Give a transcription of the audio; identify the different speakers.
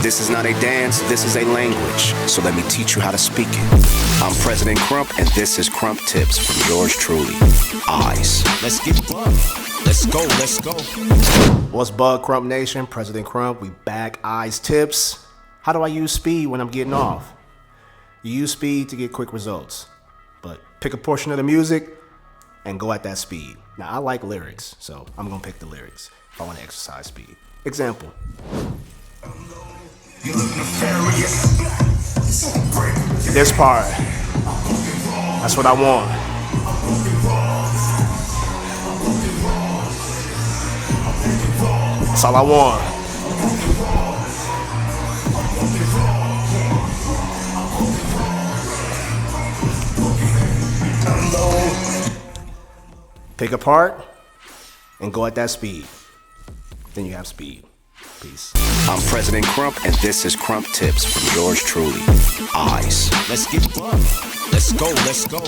Speaker 1: This is not a dance, this is a language, so let me teach you how to speak it. I'm President KRUMP, and this is KRUMP Tips from yours truly, Eyes. Let's get bugged. Let's go, let's go.
Speaker 2: What's bug, KRUMP Nation? President KRUMP, we back. Eyes tips. How do I use speed when I'm getting off? You use speed to get quick results, but pick a portion of the music and go at that speed. Now, I like lyrics, so I'm gonna pick the lyrics if I want to exercise speed. Example. This part, that's what I want. That's all I want. Pick a part and go at that speed. Then you have speed. Peace.
Speaker 1: I'm President KRUMP, and this is KRUMP Tips from yours truly, Eyes. Let's get bugged. Let's go, let's go.